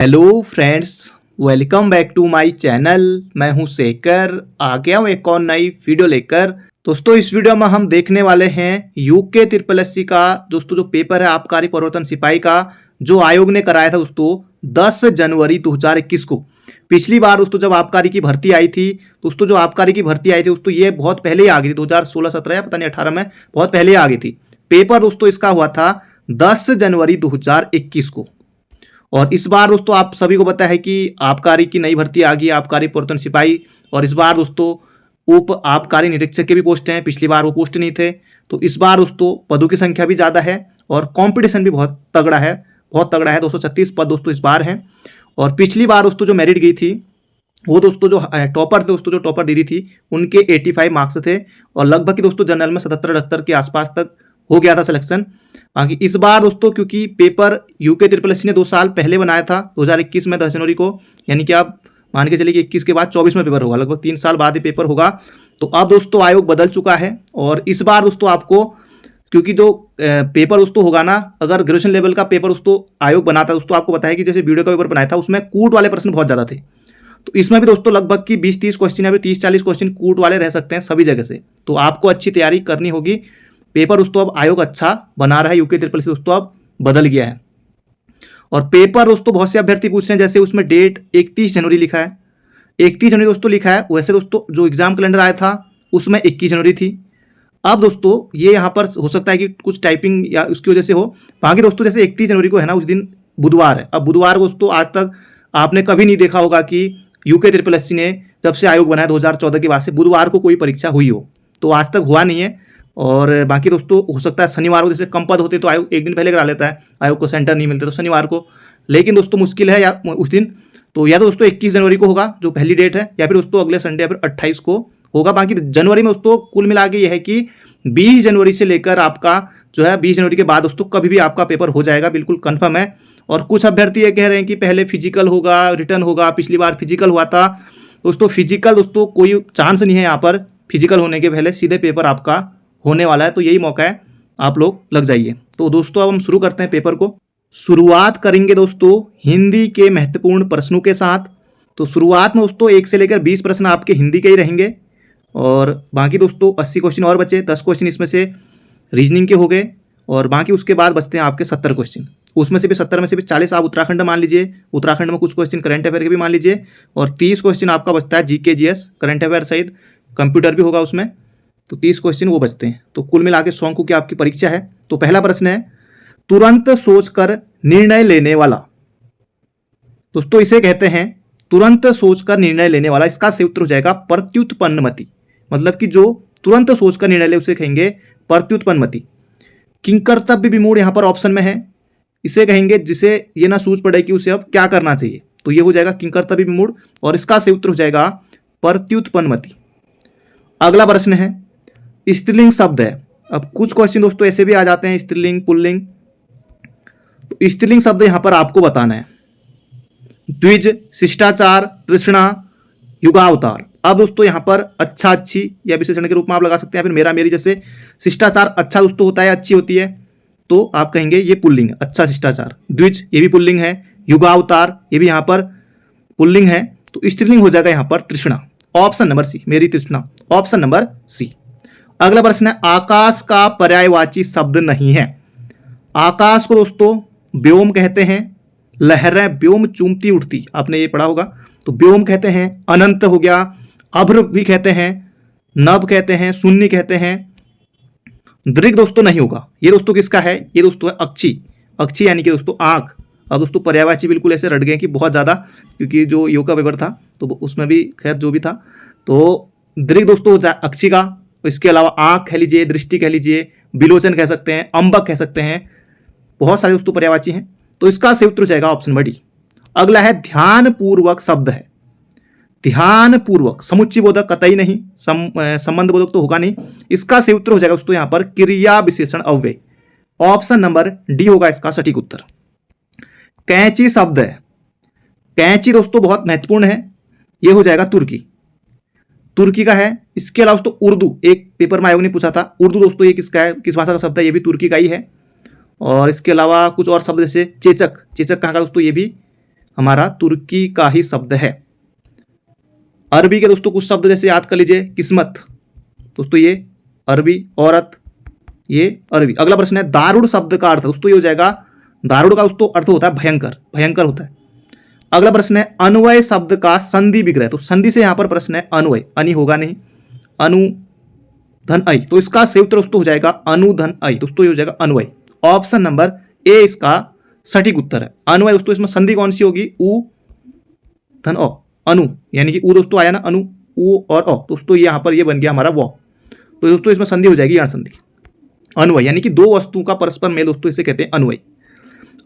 Hello friends, welcome back to my channel. मैं हूं शेखर, आ गया हूं एक और नई वीडियो लेकर। दोस्तों इस वीडियो में हम देखने वाले हैं यूके ट्रिपल एससी का दोस्तों जो पेपर है आबकारी परिवर्तन सिपाही का, जो आयोग ने कराया था दोस्तों 10 जनवरी 2021 को। पिछली बार दोस्तों जब आबकारी की भर्ती आई थी दोस्तों, जो आबकारी की भर्ती आई थी दोस्तों ये बहुत पहले ही आ गई थी, 2016-17 या पता नहीं 18 में बहुत पहले ही आ गई थी। पेपर दोस्तों इसका हुआ था 10 जनवरी 2021 को। और इस बार दोस्तों आप सभी को पता है कि आबकारी की नई भर्ती आ गई, आबकारी परिवर्तन सिपाही। और इस बार दोस्तों उप आबकारी निरीक्षक के भी पोस्ट हैं, पिछली बार वो पोस्ट नहीं थे। तो इस बार दोस्तों पदों की संख्या भी ज़्यादा है और कंपटीशन भी बहुत तगड़ा है, बहुत तगड़ा है। 236 पद दोस्तों इस बार हैं। और पिछली बार दोस्तों जो मेरिट गई थी वो दोस्तों जो टॉपर थे दोस्तों, जो टॉपर दीदी थी उनके 85 मार्क्स थे और लगभग की दोस्तों जनरल में 77-78 के आसपास तक हो गया था सिलेक्शन। बाकी इस बार दोस्तों क्योंकि पेपर यूके ट्रिपल एससी ने 2 साल पहले बनाया था 2021 में 10 जनवरी को, यानी कि आप मान के चलिए कि 21 के बाद 24 में पेपर होगा, लगभग 3 साल बाद ही पेपर होगा। तो अब दोस्तों आयोग बदल चुका है और इस बार दोस्तों आपको क्योंकि जो पेपर दोस्तों होगा ना, अगर ग्रेजुएशन लेवल का पेपर दोस्तों आयोग बनाता है दोस्तों, आपको पता है कि जैसे वीडियो का पेपर बनाया था उसमें कूट वाले प्रश्न बहुत ज़्यादा थे। तो इसमें भी दोस्तों लगभग की 20-30 क्वेश्चन या फिर 30-40 क्वेश्चन कूट वाले रह सकते हैं सभी जगह से। तो आपको अच्छी तैयारी करनी होगी। पेपर दोस्तों अब आयोग अच्छा बना रहा है, यूके ट्रिपल एससी दोस्तों अब बदल गया है। और पेपर दोस्तों बहुत से अभ्यर्थी पूछ रहे हैं, जैसे उसमें डेट 31 जनवरी लिखा है, 31 जनवरी दोस्तों लिखा है। वैसे दोस्तों जो एग्जाम कैलेंडर आया था उसमें 21 जनवरी थी। अब दोस्तों ये यहाँ पर हो सकता है कि कुछ टाइपिंग या उसकी वजह से हो। बाकी दोस्तों जैसे 31 जनवरी को है ना, उस दिन बुधवार है। अब बुधवार को दोस्तों आज तक आपने कभी नहीं देखा होगा कि यूके ट्रिपल एससी ने जब से आयोग बनाया 2014 के बाद से बुधवार को कोई परीक्षा हुई हो, तो आज तक हुआ नहीं है। और बाकी दोस्तों हो सकता है शनिवार को, जैसे कम पद होते तो आयोग एक दिन पहले करा लेता है, आयोग को सेंटर नहीं मिलते तो शनिवार को। लेकिन दोस्तों मुश्किल है या उस दिन, तो या तो दोस्तों 21 जनवरी को होगा जो पहली डेट है, या फिर दोस्तों अगले संडे या फिर 28 को होगा। बाकी जनवरी में दोस्तों कुल मिला के यह है कि 20 जनवरी से लेकर आपका जो है 20 जनवरी के बाद दोस्तों कभी भी आपका पेपर हो जाएगा, बिल्कुल कन्फर्म है। और कुछ अभ्यर्थी ये कह रहे हैं कि पहले फिजिकल होगा, रिटर्न होगा। पिछली बार फिजिकल हुआ था दोस्तों, फिजिकल दोस्तों कोई चांस नहीं है यहाँ पर, फिजिकल होने के पहले सीधे पेपर आपका होने वाला है। तो यही मौका है, आप लोग लग जाइए। तो दोस्तों अब हम शुरू करते हैं पेपर को। शुरुआत करेंगे दोस्तों हिंदी के महत्वपूर्ण प्रश्नों के साथ। तो शुरुआत में दोस्तों 1 से लेकर 20 प्रश्न आपके हिंदी के ही रहेंगे और बाकी दोस्तों 80 क्वेश्चन और बचे। 10 क्वेश्चन इसमें से रीजनिंग के हो गए और बाकी उसके बाद बचते हैं आपके 70 क्वेश्चन। उसमें से भी 70 में से भी 40 आप उत्तराखंड मान लीजिए, उत्तराखंड में कुछ क्वेश्चन करंट अफेयर के भी मान लीजिए, और 30 क्वेश्चन आपका बचता है जीके जीएस करंट अफेयर सहित, कंप्यूटर भी होगा उसमें। तो 30 क्वेश्चन वो बचते हैं। तो कुल मिला के 100 की आपकी परीक्षा है। तो पहला प्रश्न है, तुरंत सोचकर निर्णय लेने वाला। दोस्तों इसे कहते हैं तुरंत सोचकर निर्णय लेने वाला। इसका सही उत्तर हो जाएगा प्रत्युत्पन्नमति। मतलब कि जो तुरंत सोचकर निर्णय ले उसे कहेंगे प्रत्युत्पन्नमति। किंकर्तव्य विमूढ़ यहाँ पर ऑप्शन में है, इसे कहेंगे जिसे ये ना सूझ पड़े कि उसे अब क्या करना चाहिए। तो ये हो जाएगा किंकर्तव्य विमूढ़ और इसका सही उत्तर हो जाएगा प्रत्युत्पन्नमति। अगला प्रश्न है, स्त्रीलिंग शब्द है। अब कुछ क्वेश्चन दोस्तों ऐसे भी आ जाते हैं स्त्रीलिंग पुल्लिंग। तो स्त्रीलिंग शब्द यहां पर आपको बताना है, द्विज, शिष्टाचार, तृष्णा, युगावतार। अब दोस्तों यहां पर अच्छा अच्छी या विशेषण के रूप में आप लगा सकते हैं, फिर मेरा मेरी। जैसे शिष्टाचार अच्छा दोस्तों होता है, अच्छी होती है, तो आप कहेंगे ये पुल्लिंग है, अच्छा शिष्टाचार। द्विज ये भी पुल्लिंग है, युगावतार ये भी यहां पर पुल्लिंग है। तो स्त्रीलिंग हो जाएगा यहां पर तृष्णा, ऑप्शन नंबर सी, मेरी तृष्णा, ऑप्शन नंबर सी। अगला प्रश्न है, आकाश का पर्यायवाची शब्द नहीं है। आकाश को दोस्तों व्योम कहते हैं, लहरें व्योम चूमती उठती, आपने ये पढ़ा होगा, तो व्योम कहते हैं। अनंत हो गया, अभ्र भी कहते हैं, नभ कहते हैं, शून्य कहते हैं। दृग दोस्तों नहीं होगा। ये दोस्तों किसका है, ये दोस्तों है अक्षी, अक्षी यानी कि दोस्तों आंख। अब दोस्तों पर्यायवाची बिल्कुल ऐसे रट गए कि बहुत ज़्यादा, क्योंकि जो योग का पेपर था तो उसमें भी खैर जो भी था। तो दृग दोस्तों अक्षी का, इसके अलावा आंख कह लीजिए, दृष्टि कह लीजिए, विलोचन कह सकते हैं, अंबक कह सकते हैं, बहुत सारे दोस्तों पर्यायवाची हैं। तो इसका सही उत्तर जाएगा ऑप्शन नंबर डी। अगला है ध्यानपूर्वक शब्द है। ध्यानपूर्वक समुच्चय बोधक कतई नहीं, संबंध बोधक तो होगा नहीं। इसका सही उत्तर हो जाएगा दोस्तों यहाँ पर क्रिया विशेषण अव्यय, ऑप्शन नंबर डी होगा इसका सटीक उत्तर। कैंची शब्द है। कैंची दोस्तों बहुत महत्वपूर्ण है, ये हो जाएगा तुर्की, तुर्की का है। इसके अलावा दोस्तों उर्दू, एक पेपर में आयोग ने पूछा था, उर्दू दोस्तों ये किसका है, किस भाषा का शब्द है, ये भी तुर्की का ही है। और इसके अलावा कुछ और शब्द जैसे चेचक, चेचक कहाँ का दोस्तों, ये भी हमारा तुर्की का ही शब्द है। अरबी के दोस्तों कुछ शब्द जैसे याद कर लीजिए, किस्मत दोस्तों ये अरबी, औरत ये अरबी। अगला प्रश्न है दारुण शब्द का अर्थ दोस्तों ये हो जाएगा, दारुण का दोस्तों अर्थ होता है भयंकर, भयंकर होता है। अगला प्रश्न है अन्वय शब्द का संधि विग्रह, तो संधि से यहां पर प्रश्न है अन्वय, अनि होगा नहीं, अनु धन ऐ, तो इसका सही उत्तर दोस्तों हो जाएगा अनुधन ऐ, दोस्तों ये हो जाएगा अन्वय। ऑप्शन नंबर ए इसका सटीक उत्तर है अन्वय। दोस्तों इसमें संधि कौन सी होगी, उ धन ओ, अनु यानी कि उ दोस्तों आया ना, अनु उ और ओ, दोस्तों यहां पर ये बन गया हमारा वो, तो दोस्तों इसमें संधि हो जाएगी यार संधि, अन्वय यानी कि दो वस्तुओं का परस्पर मेल दोस्तों इसे कहते हैं अन्वय।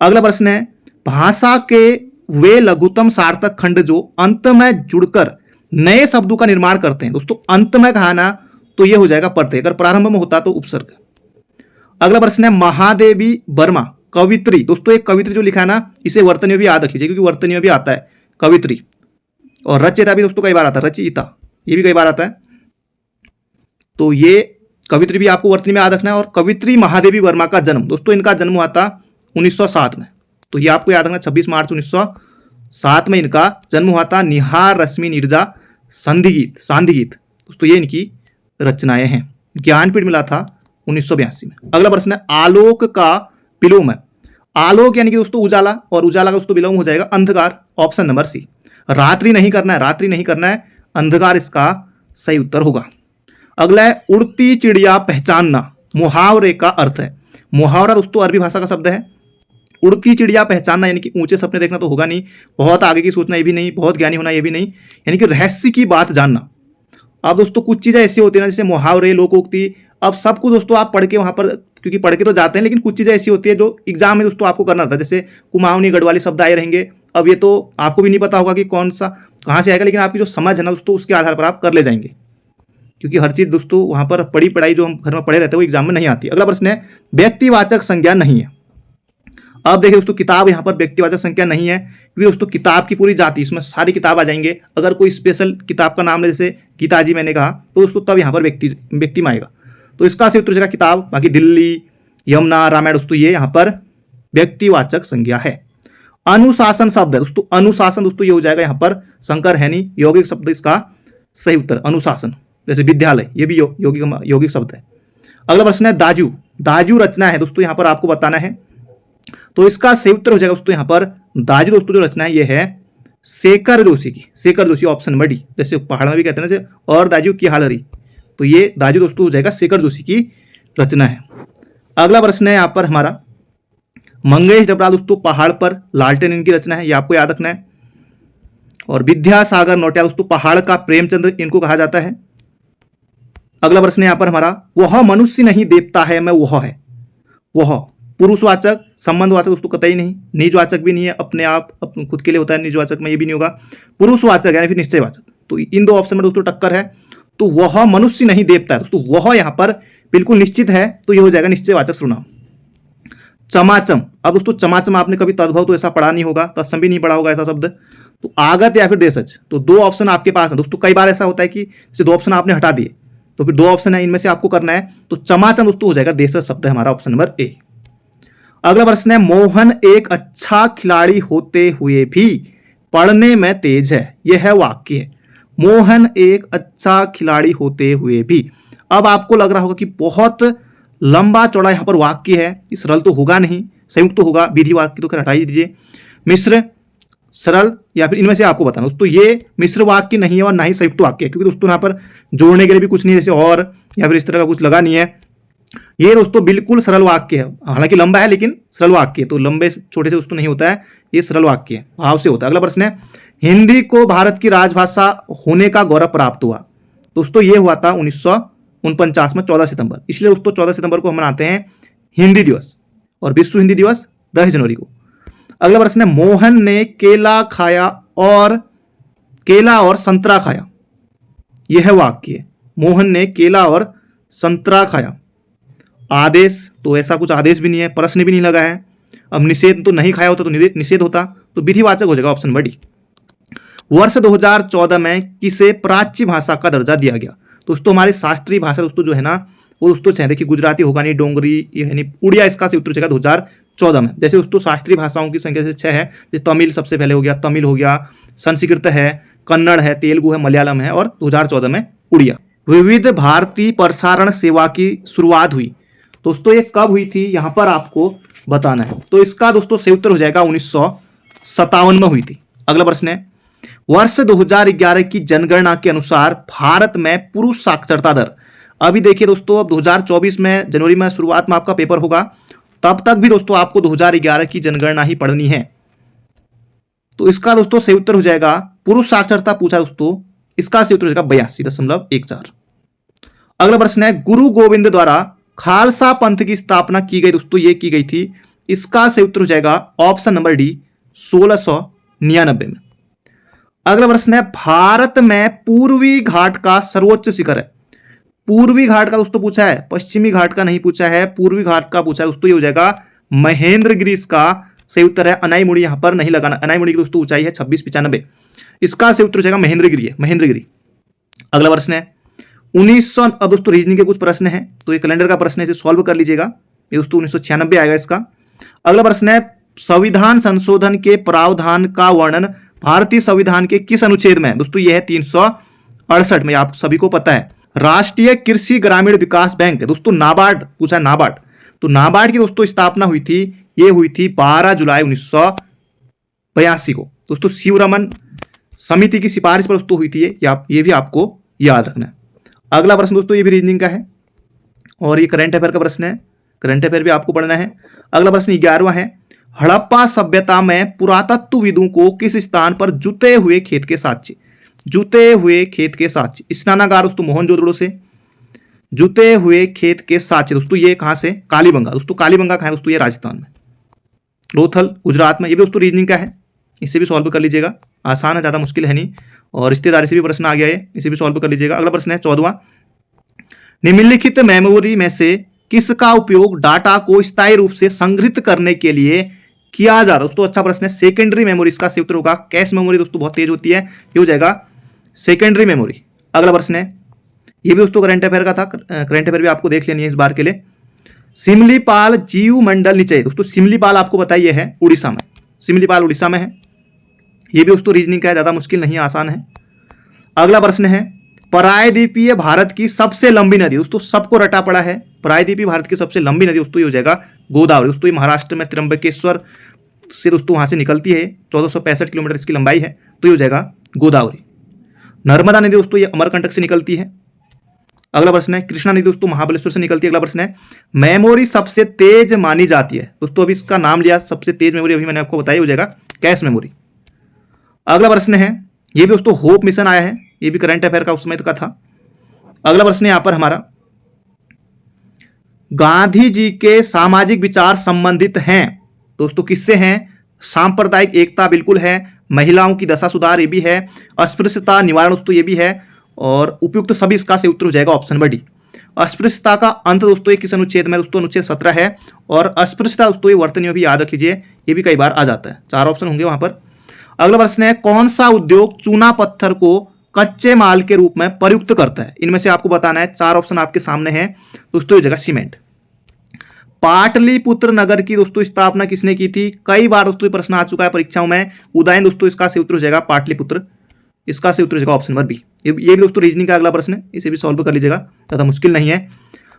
अगला प्रश्न है भाषा के वे लघुतम सार्थक खंड जो अंत में जुड़कर नए शब्दों का निर्माण करते हैं, दोस्तों अंत में कहा ना तो ये हो जाएगा प्रत्यय, अगर प्रारंभ में होता तो उपसर्ग। अगला प्रश्न है महादेवी वर्मा कवित्री, दोस्तों एक कवित्री जो लिखा है ना इसे वर्तनी में भी याद रखिए क्योंकि वर्तनी में भी आता है कवित्री, और रचयिता भी दोस्तों कई बार आता है, रचयिता ये भी कई बार आता है, तो ये कवित्री भी आपको वर्तनी में याद रखना है। और कवित्री महादेवी वर्मा का जन्म, दोस्तों इनका जन्म हुआ था 1907 में, तो ये आपको याद रखना 26 मार्च 1907 में इनका जन्म हुआ था। निहार रश्मि नीरजा सांधिगीत, सांधिगीत दोस्तों ये इनकी रचनाएं हैं। ज्ञानपीठ मिला था 1982 में। अगला प्रश्न है आलोक का विलोम है, आलोक यानी कि दोस्तों उजाला, और उजाला का दोस्तों विलोम हो जाएगा अंधकार, ऑप्शन नंबर सी। रात्रि नहीं करना है, रात्रि नहीं करना है, अंधकार इसका सही उत्तर होगा। अगला है उड़ती चिड़िया पहचानना, मुहावरे का अर्थ है, मुहावरा दोस्तों अरबी भाषा का शब्द है। उड़ती चिड़िया पहचानना यानी कि ऊंचे सपने देखना तो होगा नहीं, बहुत आगे की सोचना ये भी नहीं, बहुत ज्ञानी होना ये भी नहीं, यानी कि रहस्य की बात जानना। अब दोस्तों कुछ चीज़ें ऐसी होती है ना जैसे मुहावरे, लोकोक्ति, अब सब कुछ दोस्तों आप पढ़ के वहाँ पर क्योंकि पढ़ के तो जाते हैं, लेकिन कुछ चीज़ें ऐसी होती है जो एग्जाम में दोस्तों आपको करना रहता है, जैसे कुमाऊनी गढ़वाली शब्द आए रहेंगे, अब ये तो आपको भी नहीं पता होगा कि कौन सा कहाँ से आएगा, लेकिन आपकी जो समझ है ना दोस्तों उसके आधार पर आप कर ले जाएंगे, क्योंकि हर चीज़ दोस्तों वहाँ पर पढ़ी पढ़ाई जो हम घर में पढ़े रहते हैं वो एग्जाम में नहीं आती। अगला प्रश्न है व्यक्तिवाचक संज्ञा नहीं है। अब देखिए दोस्तों किताब यहाँ पर व्यक्तिवाचक संज्ञा नहीं है क्योंकि दोस्तों किताब की पूरी जाति, इसमें सारी किताब आ जाएंगे। अगर कोई स्पेशल किताब का नाम ले जैसे गीताजी मैंने कहा तो दोस्तों तब यहाँ पर व्यक्ति में आएगा, तो इसका सही उत्तर हो जाएगा किताब। बाकी दिल्ली, यमुना, रामायण दोस्तों ये यहाँ पर व्यक्तिवाचक संज्ञा है। अनुशासन शब्द है दोस्तों, अनुशासन दोस्तों ये हो जाएगा यहाँ पर शंकर है नहीं, यौगिक शब्द इसका सही उत्तर अनुशासन, जैसे विद्यालय ये भी यौगिक शब्द है। अगला प्रश्न है दाजू, दाजू रचना है दोस्तों यहाँ पर आपको बताना है, तो इसका सही उत्तर हो जाएगा दोस्तों यहाँ पर दाजू दोस्तों जो रचना है ये है शेखर जोशी की, Shekhar Joshi option number D, जैसे पहाड़ में भी कहते हैं ना जैसे और दाजू की हाल रही, तो ये दाजू दोस्तों हो जाएगा शेखर जोशी की रचना है। अगला प्रश्न है यहाँ पर हमारा मंगेश डबरा दोस्तों पहाड़ पर लालटेन इनकी रचना है, ये आपको याद रखना है। और विद्यासागर नौटियाल दोस्तों पहाड़ का प्रेमचंद्र इनको कहा जाता है। अगला प्रश्न है यहाँ पर हमारा वह मनुष्य नहीं देवता है मैं वह है, वह पुरुषवाचक संबंधवाचक दोस्तों कतई नहीं, निजवाचक भी नहीं है, अपने आप अपने खुद के लिए होता है निजवाचक में, ये भी नहीं होगा। पुरुषवाचक यानी फिर निश्चयवाचक, तो इन दो ऑप्शन में दोस्तों टक्कर है, तो वह मनुष्य नहीं देवता है दोस्तों, वह यहाँ पर बिल्कुल निश्चित है, तो ये हो जाएगा निश्चयवाचक सर्वनाम। चमाचम, अब दोस्तों चमाचम आपने कभी तद्भव तो ऐसा पढ़ा नहीं होगा, तत्सम भी नहीं पढ़ा होगा ऐसा शब्द, तो आगत या फिर देशज, तो दो ऑप्शन आपके पास है दोस्तों। कई बार ऐसा होता है कि जैसे दो ऑप्शन आपने हटा दिए तो फिर दो ऑप्शन है इनमें से आपको करना है, तो चमाचम दोस्तों हो जाएगा देशज शब्द है हमारा ऑप्शन नंबर ए। अगला प्रश्न है मोहन एक अच्छा खिलाड़ी होते हुए भी पढ़ने में तेज है, यह है वाक्य है, मोहन एक अच्छा खिलाड़ी होते हुए भी। अब आपको लग रहा होगा कि बहुत लंबा चौड़ा यहाँ पर वाक्य है, ये सरल तो होगा नहीं, संयुक्त तो होगा, विधि वाक्य तो खैर हटा ही दीजिए, मिश्र सरल या फिर इनमें से आपको बताना दोस्तों ये मिश्र वाक्य नहीं है और ना ही संयुक्त वाक्य है, क्योंकि दोस्तों यहाँ पर जोड़ने के लिए भी कुछ नहीं जैसे और या फिर इस तरह का कुछ लगा नहीं है, ये दोस्तों बिल्कुल सरल वाक्य है, हालांकि लंबा है लेकिन सरल वाक्य है, तो लंबे छोटे से दोस्तों नहीं होता है, ये सरल वाक्य है, भाव से होता है। अगला प्रश्न है हिंदी को भारत की राजभाषा होने का गौरव प्राप्त हुआ, दोस्तों ये हुआ था 1949 में 14 सितंबर, इसलिए दोस्तों 14 सितंबर को हम मनाते हैं हिंदी दिवस, और विश्व हिंदी दिवस 10 जनवरी को। अगला प्रश्न है मोहन ने केला खाया और केला और संतरा खाया, यह वाक्य है, मोहन ने केला और संतरा खाया। आदेश, तो ऐसा कुछ आदेश भी नहीं है, प्रश्न भी नहीं लगा है। अब निषेध, तो नहीं खाया होता तो निषेध होता, तो विधिवाचक हो जाएगा ऑप्शन नंबर डी। वर्ष 2014 में किसे प्राच्य भाषा का दर्जा दिया गया, दोस्तों हमारी शास्त्रीय भाषा दोस्तों जो है ना वो दोस्तों छह देखिए, गुजराती होगा नहीं, डोंगरी यानी उड़िया इसका सही उत्तर हो जाएगा 2014 में। जैसे दोस्तों शास्त्रीय भाषाओं की संख्या से 6 है, जैसे तमिल सबसे पहले हो गया, तमिल हो गया, संस्कृत है, कन्नड़ है, तेलुगु है, मलयालम है, और 2014 में उड़िया। विविध भारती प्रसारण सेवा की शुरुआत हुई दोस्तों, ये कब हुई थी यहाँ पर आपको बताना है। तो इसका दोस्तों सही उत्तर हो जाएगा 1957 में हुई थी। अगला प्रश्न है, वर्ष 2011 की जनगणना के अनुसार भारत में पुरुष साक्षरता दर, अभी देखिए दोस्तों, अब 2024 में जनवरी में शुरुआत में आपका पेपर होगा, तब तक भी दोस्तों आपको 2011 की जनगणना ही पढ़नी है। तो इसका दोस्तों सही उत्तर हो जाएगा, पुरुष साक्षरता पूछा दोस्तों, इसका सही उत्तर हो जाएगा 82.14। अगला प्रश्न है, गुरु गोविंद द्वारा खालसा पंथ की स्थापना की गई दोस्तों, ये की गई थी, इसका सही उत्तर हो जाएगा ऑप्शन नंबर डी 1699 में। अगला प्रश्न है, भारत में पूर्वी घाट का सर्वोच्च शिखर है, पूर्वी घाट का दोस्तों पूछा है, पश्चिमी घाट का नहीं पूछा है, पूर्वी घाट का पूछा है दोस्तों, ये हो जाएगा महेंद्रगिरी, इसका सही उत्तर है। अनाईमुड़ी यहां पर नहीं लगाना, अनाईमुड़ी की दोस्तों ऊंचाई है 2695, इसका सही उत्तर हो जाएगा महेंद्रगिरी है, महेंद्रगिरी। अगला प्रश्न है 1900, अब दोस्तों रीजनिंग के कुछ प्रश्न है, तो ये कैलेंडर का प्रश्न है, इसे सॉल्व कर लीजिएगा, ये दोस्तों 1996 आएगा इसका। अगला प्रश्न है, संविधान संशोधन के प्रावधान का वर्णन भारतीय संविधान के किस अनुच्छेद में है दोस्तों, यह है 368 में, आप सभी को पता है। राष्ट्रीय कृषि ग्रामीण विकास बैंक है दोस्तों, नाबार्ड पूछा है, नाबार्ड, तो नाबार्ड की दोस्तों स्थापना हुई थी, ये हुई थी 12 जुलाई 1982 को दोस्तों, शिवरमन समिति की सिफारिश पर दोस्तों हुई थी ये भी आपको याद रखना है। अगला प्रश्न दोस्तों, ये भी रीजनिंग का है और ये करंट अफेयर का प्रश्न है, करंट अफेयर भी आपको पढ़ना है। अगला प्रश्न 11वां है, हड़प्पा सभ्यता में पुरातत्वविदों को किस स्थान पर जुते हुए खेत के साक्ष्य, जुते हुए खेत के साक्ष्य, स्नानागार दोस्तों मोहनजोदड़ो से, जुते हुए खेत के साक्ष्य दोस्तों ये कहां से, कालीबंगा दोस्तों, कालीबंगा कहां है दोस्तों, ये राजस्थान में, लोथल गुजरात में। ये भी दोस्तों रीजनिंग का है, इसे भी सॉल्व कर लीजिएगा, आसान है, ज्यादा मुश्किल है नहीं, और रिश्तेदारी से भी प्रश्न आ गया है, इसे भी सॉल्व कर लीजिएगा। अगला प्रश्न है 14वां, निम्नलिखित मेमोरी में से किसका उपयोग डाटा को स्थायी रूप से संग्रहित करने के लिए किया जा रहा है दोस्तों, अच्छा प्रश्न है। सेकेंडरी मेमोरी, इसका सही उत्तर होगा कैश मेमोरी दोस्तों, बहुत तेज होती है, ये हो जाएगा सेकेंडरी मेमोरी। अगला प्रश्न है, ये भी दोस्तों करंट अफेयर का था, करंट अफेयर भी आपको देख लेनी है इस बार के लिए। सिमलीपाल जीव मंडल नीचे दोस्तों, सिमलीपाल आपको बताइए है उड़ीसा में, सिमलीपाल उड़ीसा में है, ये भी दोस्तों रीजनिंग का है, ज्यादा मुश्किल नहीं, आसान है। अगला प्रश्न है, प्रायद्वीपीय भारत की सबसे लंबी नदी दोस्तों, सबको रटा पड़ा है, प्रायद्वीपीय भारत की सबसे लंबी नदी दोस्तों ये हो जाएगा गोदावरी दोस्तों, ये महाराष्ट्र में त्र्यंबकेश्वर से दोस्तों वहां से निकलती है, 1465 किलोमीटर इसकी लंबाई है, तो ये हो जाएगा गोदावरी। नर्मदा नदी दोस्तों ये अमरकंटक से निकलती है। अगला प्रश्न है, कृष्णा नदी दोस्तों महाबलेश्वर से निकलती है। अगला प्रश्न है, मेमोरी सबसे तेज मानी जाती है दोस्तों, अभी इसका नाम लिया, सबसे तेज मेमोरी अभी मैंने आपको बताई, हो जाएगा कैश मेमोरी। अगला प्रश्न है, ये भी दोस्तों होप मिशन आया है, ये भी करंट अफेयर का उस समय का था। अगला प्रश्न है यहां पर हमारा, गांधी जी के सामाजिक विचार संबंधित हैं दोस्तों, किससे हैं, सांप्रदायिक एकता बिल्कुल है, महिलाओं की दशा सुधार ये भी है, अस्पृश्यता निवारण दोस्तों ये भी है, और उपयुक्त सभी इसका से उत्तर हो जाएगा ऑप्शन नंबर डी। अस्पृश्यता का अंत दोस्तों ये किस अनुच्छेद में दोस्तों, अनुच्छेद 17 है, और अस्पृश्यता दोस्तों ये वर्तनी में भी याद रख लीजिए, ये भी कई बार आ जाता है, 4 ऑप्शन होंगे वहां पर। अगला प्रश्न है, कौन सा उद्योग चूना पत्थर को कच्चे माल के रूप में प्रयुक्त करता है, इनमें से आपको बताना है, 4 ऑप्शन आपके सामने हैं दोस्तों, ये जगह सीमेंट। पाटलिपुत्र नगर की दोस्तों स्थापना किसने की थी, कई बार दोस्तों प्रश्न आ चुका है परीक्षाओं में, उदयन दोस्तों इसका सही उत्तर हो जाएगा पाटलिपुत्र, इसका सही उत्तर हो जाएगा ऑप्शन नंबर बी। ये भी दोस्तों रीजनिंग का अगला प्रश्न है, इसे भी सॉल्व कर लीजिएगा, ज्यादा मुश्किल नहीं है।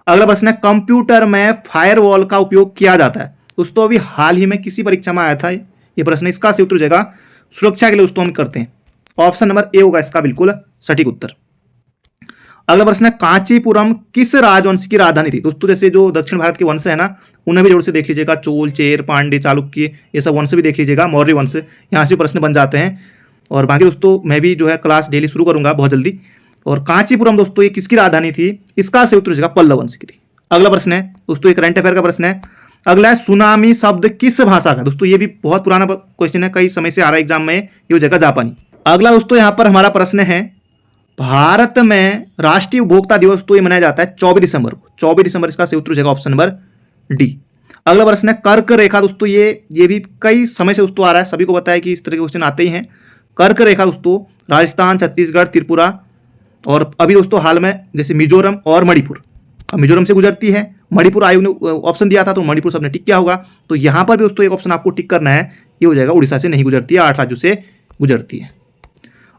अगला प्रश्न है, कंप्यूटर में फायरवॉल का उपयोग किया जाता है दोस्तों, अभी हाल ही में किसी परीक्षा में आया था ये प्रश्न, इसका सही उत्तर हो जाएगा सुरक्षा के लिए दोस्तों हम करते हैं, ऑप्शन नंबर ए होगा इसका बिल्कुल सटीक उत्तर। अगला प्रश्न है, कांचीपुरम किस राजवंश की राजधानी थी दोस्तों, जैसे जो दक्षिण भारत के वंश है ना, उन्हें भी जोड़ से देख लीजिएगा, चोल, चेर, पांडे, चालुक्य, ये सब वंश भी देख लीजिएगा, मौर्य वंश, यहाँ से प्रश्न बन जाते हैं। और बाकी दोस्तों मैं भी जो है क्लास डेली शुरू करूंगा बहुत जल्दी। और कांचीपुरम दोस्तों ये किसकी राजधानी थी, इसका सही उत्तर हो जाएगा पल्लव वंश की थी। अगला प्रश्न है दोस्तों, ये करंट अफेयर का प्रश्न है। अगला है, सुनामी शब्द किस भाषा का दोस्तों, ये भी बहुत पुराना क्वेश्चन है, कई समय से आ रहा है एग्जाम में, ये हो जाएगा जापानी। अगला दोस्तों यहाँ पर हमारा प्रश्न है, भारत में राष्ट्रीय उपभोक्ता दिवस तो ये मनाया जाता है 24 दिसंबर को, 24 दिसंबर इसका सही उत्तर हो जाएगा ऑप्शन नंबर डी। अगला प्रश्न है, कर्क रेखा दोस्तों, ये भी कई समय से दोस्तों आ रहा है, सभी को पता है कि इस तरह के क्वेश्चन आते ही हैं। कर्क रेखा दोस्तों राजस्थान, छत्तीसगढ़, त्रिपुरा, और अभी दोस्तों हाल में जैसे मिजोरम और मणिपुर, मिजोरम से गुजरती है। मणिपुर आयोग ने ऑप्शन दिया था तो मणिपुर सबने टिक किया होगा। तो यहां पर भी दोस्तों एक ऑप्शन आपको टिक करना है, ये हो जाएगा उड़ीसा से नहीं गुजरती है, 8 राज्यों से गुजरती है।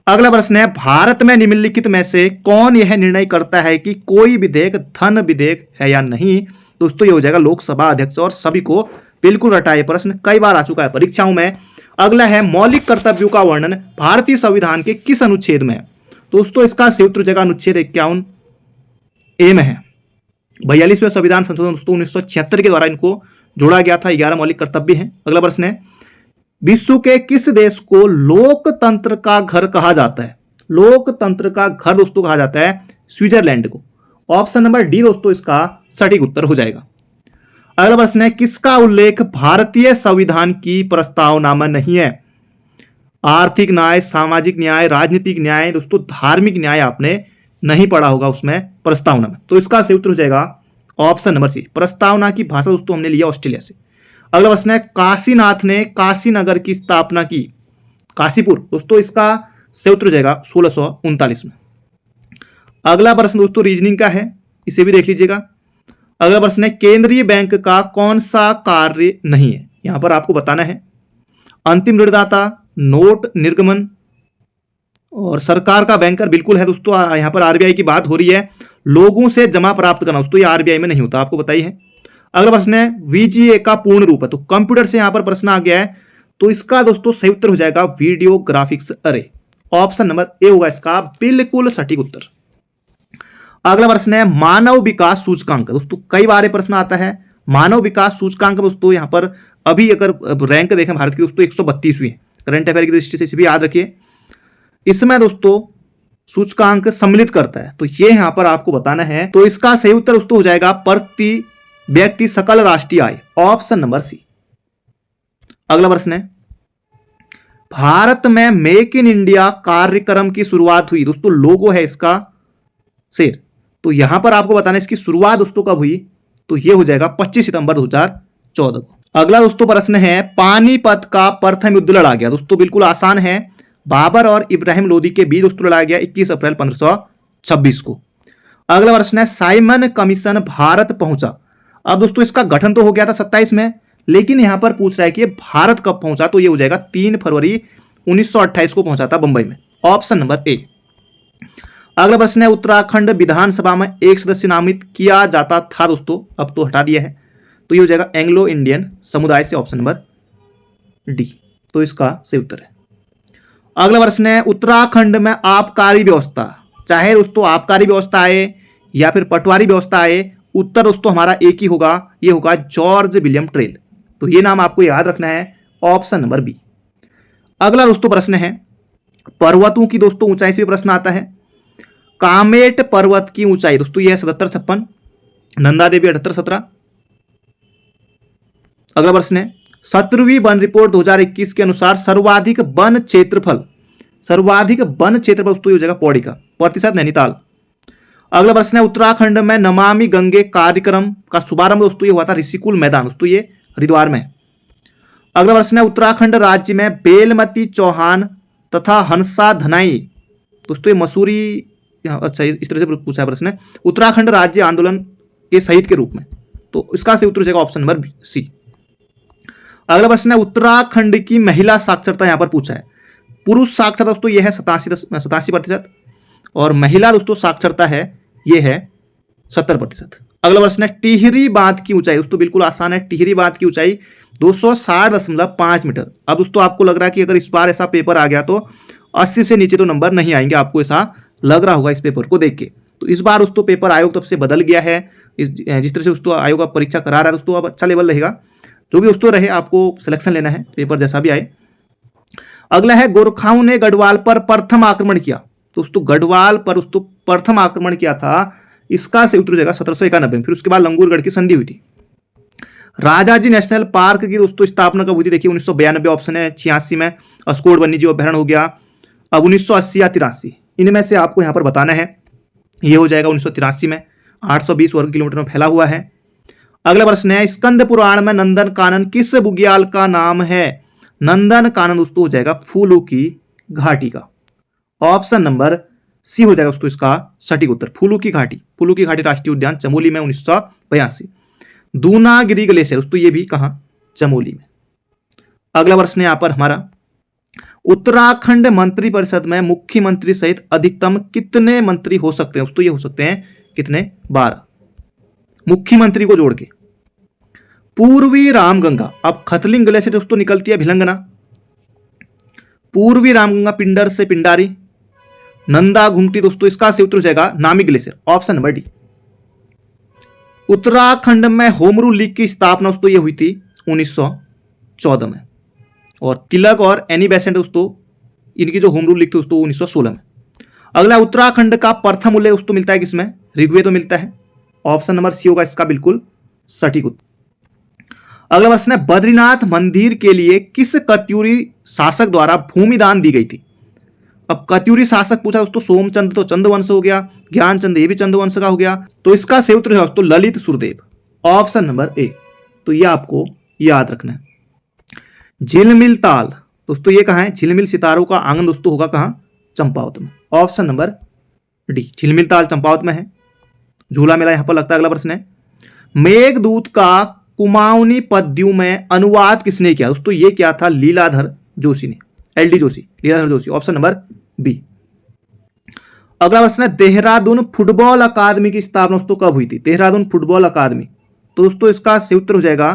अगला प्रश्न है, भारत में निम्नलिखित में से कौन यह निर्णय करता है कि कोई विधेयक धन विधेयक है या नहीं। दोस्तों ये हो जाएगा लोकसभा अध्यक्ष, और सभी को बिल्कुल रटा है, प्रश्न कई बार आ चुका है परीक्षाओं में। अगला है, मौलिक कर्तव्यों का वर्णन भारतीय संविधान के किस अनुच्छेद में है। दोस्तों इसका सही उत्तर हो जाएगा अनुच्छेद 51A में है। 42वें संविधान संशोधन दोस्तों 1976 के द्वारा इनको जोड़ा गया था। 11 मौलिक कर्तव्य हैं। अगला प्रश्न है, विश्व के किस देश को लोकतंत्र का घर कहा जाता है। लोकतंत्र का घर दोस्तों कहा जाता है स्विट्जरलैंड को। ऑप्शन नंबर डी दोस्तों इसका सटीक उत्तर हो जाएगा। अगला प्रश्न है, किसका उल्लेख भारतीय संविधान की प्रस्तावना में नहीं है। आर्थिक न्याय, सामाजिक न्याय, राजनीतिक न्याय, दोस्तों धार्मिक न्याय आपने नहीं पढ़ा होगा उसमें प्रस्तावना में। तो इसका सही उत्तर हो जाएगा ऑप्शन नंबर सी। प्रस्तावना की भाषा दोस्तों हमने लिया ऑस्ट्रेलिया से। अगला प्रश्न है, काशीनाथ ने काशी नगर की स्थापना की। काशीपुर दोस्तों इसका सही उत्तर हो जाएगा 1639 में। अगला प्रश्न दोस्तों रीजनिंग का है, इसे भी देख लीजिएगा। अगला प्रश्न है, केंद्रीय बैंक का कौन सा कार्य नहीं है। यहां पर आपको बताना है अंतिम ऋणदाता, नोट निर्गमन और सरकार का बैंकर बिल्कुल है दोस्तों। यहां पर आरबीआई की बात हो रही है, लोगों से जमा प्राप्त करना दोस्तों, ये आरबीआई में नहीं होता, आपको बताइए है। अगला प्रश्न है, वीजीए का पूर्ण रूप है। तो कंप्यूटर से यहां पर प्रश्न आ गया है, तो इसका दोस्तों सही उत्तर हो जाएगा वीडियो ग्राफिक्स अरे। ऑप्शन नंबर ए होगा इसका बिल्कुल सटीक उत्तर। अगला प्रश्न है, मानव विकास सूचकांक। दोस्तों कई बार प्रश्न आता है मानव विकास सूचकांक। दोस्तों यहां पर अभी अगर रैंक देखें भारत की दोस्तों 132वीं है। करंट अफेयर की दृष्टि से इसे भी याद रखिए। इसमें दोस्तों सूचकांक सम्मिलित करता है, तो ये यहां पर आपको बताना है। तो इसका सही उत्तर दोस्तों हो जाएगा प्रति व्यक्ति सकल राष्ट्रीय आय। Option number C. अगला प्रश्न है, भारत में मेक इन इंडिया कार्यक्रम की शुरुआत हुई। दोस्तों लोगो है इसका शेर। तो यहां पर आपको बताना है इसकी शुरुआत दोस्तों कब हुई। तो यह हो जाएगा 25 सितंबर 2014 को। अगला दोस्तों प्रश्न है, पानीपत का प्रथम युद्ध लड़ा गया। दोस्तों बिल्कुल आसान है, बाबर और इब्राहिम लोदी के बीच दोस्तों लड़ाया गया 21 अप्रैल 1526 को। अगला प्रश्न है, साइमन कमीशन भारत पहुंचा। अब दोस्तों इसका गठन तो हो गया था 27 में, लेकिन यहां पर पूछ रहा है कि ये भारत कब पहुंचा। तो ये हो जाएगा 3 फरवरी 1928 को पहुंचा था बंबई में। Option number A. अगला प्रश्न है, उत्तराखंड विधानसभा में एक सदस्य नामित किया जाता था। दोस्तों अब तो हटा दिया है, तो ये हो जाएगा एंग्लो इंडियन समुदाय से। ऑप्शन नंबर डी तो इसका सही उत्तर है। अगला प्रश्न है, उत्तराखंड में आबकारी व्यवस्था, चाहे दोस्तों आबकारी व्यवस्था आए या फिर पटवारी व्यवस्था आए, उत्तर दोस्तों हमारा एक ही होगा, ये होगा जॉर्ज विलियम ट्रेल। तो ये नाम आपको याद रखना है। Option number B. अगला दोस्तों प्रश्न है, पर्वतों की दोस्तों ऊंचाई से भी प्रश्न आता है। कामेट पर्वत की ऊंचाई दोस्तों यह है 7756, नंदा देवी 7817। अगला प्रश्न है, 17वीं वन रिपोर्ट 2021 के अनुसार सर्वाधिक वन क्षेत्रफल दोस्तों हो जाएगा पौड़ी का, प्रतिशत नैनीताल। अगला प्रश्न है, उत्तराखंड में नमामि गंगे कार्यक्रम का शुभारंभ दोस्तों ये हुआ था ऋषिकुल मैदान, दोस्तों ये हरिद्वार में। अगला प्रश्न है, उत्तराखंड राज्य में बेलमती चौहान तथा हंसा धनाई दोस्तों ये मसूरी, अच्छा इस तरह से पूछा है प्रश्न है, उत्तराखंड राज्य आंदोलन के शहीद के रूप में। तो इसका सही उत्तर हो जाएगा ऑप्शन नंबर सी। अगला प्रश्न है, उत्तराखंड की महिला साक्षरता यहां पर पूछा है। पुरुष साक्षरता दोस्तों यह है 87% और महिला दोस्तों साक्षरता है ये है 70%। अगला प्रश्न है, टिहरी बांध की ऊंचाई दोस्तों बिल्कुल आसान है। टिहरी बांध की ऊंचाई 260.5 मीटर। अब दोस्तों आपको लग रहा है कि अगर इस बार ऐसा पेपर आ गया तो 80 से नीचे तो नंबर नहीं आएंगे, आपको ऐसा लग रहा होगा इस पेपर को देख के। तो इस बार दोस्तों पेपर आयोग तब से बदल गया है, जिस तरह से दोस्तों आयोग का परीक्षा करा रहा है दोस्तों अब अच्छा लेवल रहेगा। जो भी दोस्तों रहे आपको सिलेक्शन लेना है, पेपर जैसा भी आए। अगला है, गोरखाओं ने गढ़वाल पर प्रथम आक्रमण किया। दोस्तों गढ़वाल पर दोस्तों प्रथम आक्रमण किया था, इसका सही उत्तर हो जाएगा 1791 में। फिर उसके बाद लंगूरगढ़ की संधि हुई थी। राजाजी नेशनल पार्क की दोस्तों स्थापना कब हुई थी, देखिए 1992 ऑप्शन है। 86 में अस्कोट वन्यजीव अभ्यारण्य हो गया। अब 1980 या 83 इनमें से आपको यहां पर बताना है। ये हो जाएगा 1983 में, 820 वर्ग किलोमीटर में फैला हुआ है। अगला प्रश्न है, स्कंद पुराण में नंदन कानन किस बुग्याल का नाम है। नंदन कानन दोस्तों हो जाएगा फूलों की घाटी का। ऑप्शन नंबर सी हो जाएगा दोस्तों इसका सटीक उत्तर। फूलू की घाटी राष्ट्रीय उद्यान चमोली में 1982। दूनागिरी ग्लेशियर दोस्तों ये भी कहां, चमोली में। अगला प्रश्न यहां पर हमारा, उत्तराखंड मंत्रिपरिषद में मुख्यमंत्री सहित अधिकतम कितने मंत्री हो सकते हैं दोस्तों? ये हो सकते हैं कितने, 12, मुख्यमंत्री को जोड़ के। पूर्वी रामगंगा, अब खतलिंग ग्लेशियर दोस्तों निकलती है भिलंगना, पूर्वी रामगंगा पिंडर से पिंडारी, नंदा घुमटी दोस्तों इसका से उत्तर हो जाएगा नामी glacier, option number D. Uttarakhand में होम रूल लीग की स्थापना दोस्तों ये हुई थी 1914 में, और तिलक और एनी बेसेंट दोस्तों इनकी जो होम रूल लीग थी दोस्तों 1916 में। अगला, उत्तराखंड का प्रथम उल्लेख दोस्तों मिलता है किसमें? ऋग्वेद में मिलता है, ऑप्शन नंबर सी होगा इसका बिल्कुल सटीक उत्तर। अगला प्रश्न है, बद्रीनाथ मंदिर के लिए किस कत्यूरी शासक द्वारा भूमि दान दी गई थी? अब कत्यूरी शासक पूछा दोस्तों, सोमचंद तो चंद्रवंश हो गया, ज्ञानचंद ये भी चंद्रवंश का हो गया, तो इसका सही उत्तर है दोस्तों Lalit Surdev, option number A. तो ये आपको याद रखना है। झिलमिल ताल दोस्तों ये कहां है? झिलमिल सितारों का आंगन दोस्तों होगा कहां? चंपावत में, ऑप्शन नंबर डी। झिलमिल ताल चंपावत में है। झूला मेला यहां पर लगता है। अगला प्रश्न है, मेघदूत का कुमाऊनी पद्यों में अनुवाद किसने किया दोस्तों? ये क्या था? लीलाधर जोशी ने, LD Joshi, Leeladhar Joshi, option number B. अगला प्रश्न है, देहरादून फुटबॉल अकादमी की स्थापना दोस्तों कब हुई थी? देहरादून फुटबॉल अकादमी, तो दोस्तों इसका सही उत्तर हो जाएगा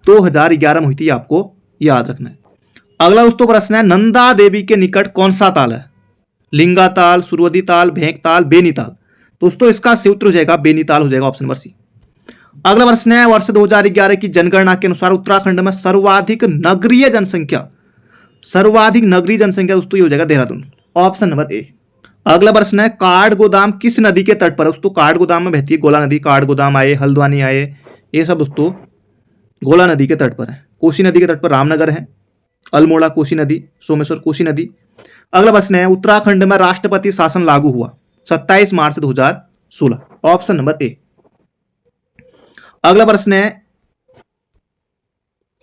2011 में हुई थी, आपको याद रखना है। अगला दोस्तों प्रश्न है, नंदा देवी के निकट कौन सा ताल है? लिंगा ताल, सुरवदी ताल, भेंक ताल, बेनीताल, दोस्तों इसका सही उत्तर हो जाएगा बेनीताल हो जाएगा, ऑप्शन नंबर सी। अगला प्रश्न है, वर्ष 2011 की जनगणना के अनुसार उत्तराखंड में सर्वाधिक नगरीय जनसंख्या दोस्तों ये हो जाएगा देहरादून, ऑप्शन नंबर ए। अगला प्रश्न है, काठ गोदाम किस नदी के तट पर है दोस्तों? काठ गोदाम में बहती है गोला नदी, काठ गोदाम आए, हल्द्वानी आए, ये सब दोस्तों गोला नदी के तट पर है। कोसी नदी के तट पर रामनगर है, अल्मोड़ा कोसी नदी, सोमेश्वर कोसी नदी। अगला प्रश्न है, उत्तराखंड में राष्ट्रपति शासन लागू हुआ 27 मार्च 2016, ऑप्शन नंबर ए। अगला प्रश्न है,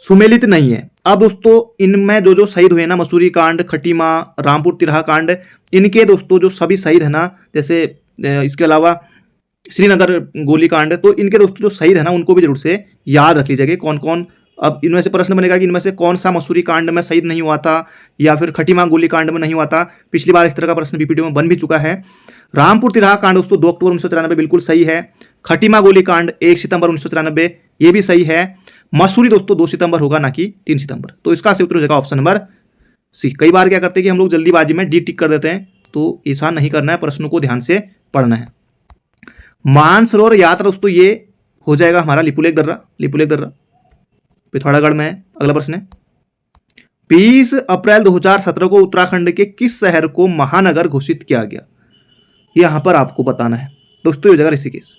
सुमेलित नहीं है। अब दोस्तों इनमें जो शहीद हुए ना, मसूरी कांड, खटीमा, रामपुर तिराहा कांड, इनके दोस्तों जो सभी शहीद है ना, जैसे इसके अलावा श्रीनगर गोलीकांड, तो इनके दोस्तों जो शहीद है ना उनको भी जरूर से याद रख लीजिएगा कौन कौन। अब इनमें से प्रश्न बनेगा कि इनमें से कौन सा मसूरी कांड में शहीद नहीं हुआ था या फिर खटीमा गोलीकांड में नहीं हुआ था। पिछली बार इस तरह का प्रश्न बीपीटी में बन भी चुका है। रामपुर तिराहा कांड दोस्तों 2 अक्टूबर 1994 बिल्कुल सही है। खटीमा गोलीकांड 1 सितंबर 1994 ये भी सही है। मसूरी दोस्तों 2 सितंबर होगा ना कि 3 सितंबर, तो इसका सही उत्तर हो जाएगा ऑप्शन नंबर सी। कई बार क्या करते हैं कि हम लोग जल्दीबाजी में डी टिक कर देते हैं, तो ऐसा नहीं करना है, प्रश्नों को ध्यान से पढ़ना है। मानसरोवर यात्रा दोस्तों ये हो जाएगा हमारा लिपुलेख दर्रा पिथौरागढ़ में है। अगला प्रश्न है, 20 अप्रैल 2017 को उत्तराखंड के किस शहर को महानगर घोषित किया गया? यहां पर आपको बताना है दोस्तों, ये हो जाएगा ऋषिकेश।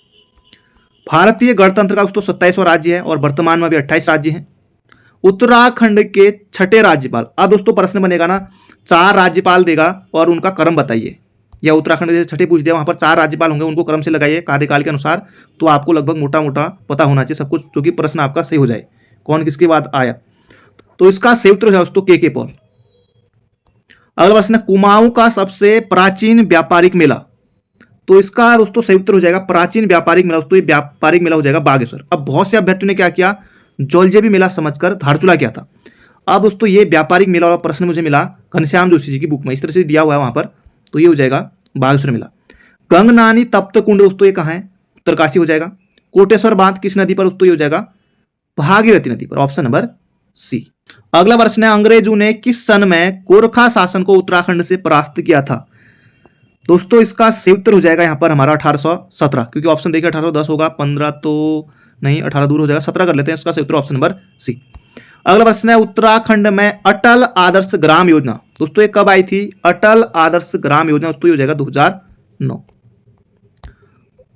भारतीय गणतंत्र का दोस्तों 27वां राज्य है और वर्तमान में भी 28 राज्य हैं। उत्तराखंड के छठे राज्यपाल, अब दोस्तों प्रश्न बनेगा ना 4 राज्यपाल देगा और उनका क्रम बताइए, या उत्तराखंड जैसे छठे पूछ दिया वहां पर 4 राज्यपाल होंगे, उनको क्रम से लगाइए कार्यकाल के अनुसार, तो आपको लगभग मोटा मोटा पता होना चाहिए सब कुछ, क्योंकि प्रश्न आपका सही हो जाए कौन किसके बाद आया। तो इसका सही उत्तर हो जाए दोस्तों के पॉल। अगला प्रश्न है, कुमाऊं का सबसे प्राचीन व्यापारिक मेला, तो इसका दोस्तों सही उत्तर हो जाएगा प्राचीन व्यापारिक मेला दोस्तों, ये व्यापारिक मेला हो जाएगा बागेश्वर। अब बहुत से अभ्यर्थियों ने क्या किया, जोलजेबी मेला समझकर धारचूला किया था। अब दोस्तों ये व्यापारिक मेला वाला प्रश्न मुझे मिला घनश्याम जोशी जी की बुक में, इस तरह से दिया हुआ है वहां पर, तो ये हो जाएगा बागेश्वर मेला। गंगनानी तप्त कुंड दोस्तों ये कहां है? उत्तरकाशी हो जाएगा। कोटेश्वर बांध किस नदी पर दोस्तों ये हो जाएगा भागीरथी नदी पर, ऑप्शन नंबर सी। अगला प्रश्न है, अंग्रेजों ने किस सन में गोरखा शासन को उत्तराखंड से परास्त किया था? दोस्तों इसका सही उत्तर हो जाएगा यहां पर हमारा 1817, क्योंकि ऑप्शन देखिए 1810 होगा, 15 तो नहीं, 18 दूर हो जाएगा, 17 कर लेते हैं, इसका सही उत्तर ऑप्शन नंबर सी। अगला प्रश्न है, उत्तराखंड में अटल आदर्श ग्राम योजना दोस्तों ये कब आई थी? अटल आदर्श ग्राम योजना दोस्तों ये हो जाएगा 2009।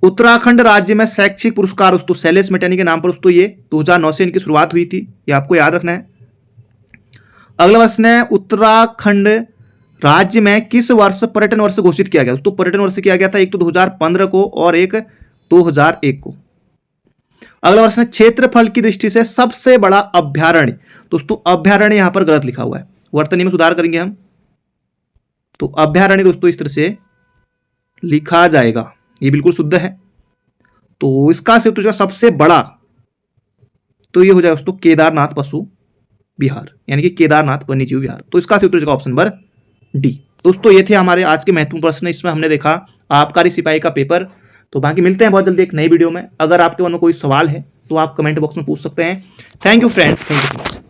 उत्तराखंड राज्य में शैक्षिक पुरस्कार दोस्तों शैलेश मैटानी के नाम पर दोस्तों ये 2009 से इनकी शुरुआत हुई थी, ये आपको याद रखना है। अगला प्रश्न है, उत्तराखंड राज्य में किस वर्ष पर्यटन वर्ष घोषित किया गया? दोस्तों पर्यटन वर्ष किया गया था एक तो 2015 को और एक 2001 को। अगला प्रश्न है, क्षेत्रफल की दृष्टि से सबसे बड़ा अभ्यारण्य, दोस्तों अभ्यारण्य यहां पर गलत लिखा हुआ है, वर्तनी में सुधार करेंगे हम। तो अभ्यारण्य दोस्तों इस तरह से लिखा जाएगा। ये बिल्कुल शुद्ध है। तो इसका संयुक्त जो सबसे बड़ा तो ये हो जाएगा दोस्तों केदारनाथ पशु विहार, यानी कि केदारनाथ वन्यजीव विहार। तो इसका संयुक्त जो ऑप्शन नंबर डी। दोस्तों ये थे हमारे आज के महत्वपूर्ण प्रश्न। इसमें हमने देखा आबकारी सिपाही का पेपर। तो बाकी मिलते हैं बहुत जल्दी एक नई वीडियो में। अगर आपके मन में कोई सवाल है तो आप कमेंट बॉक्स में पूछ सकते हैं। Thank you friend, thank you so much.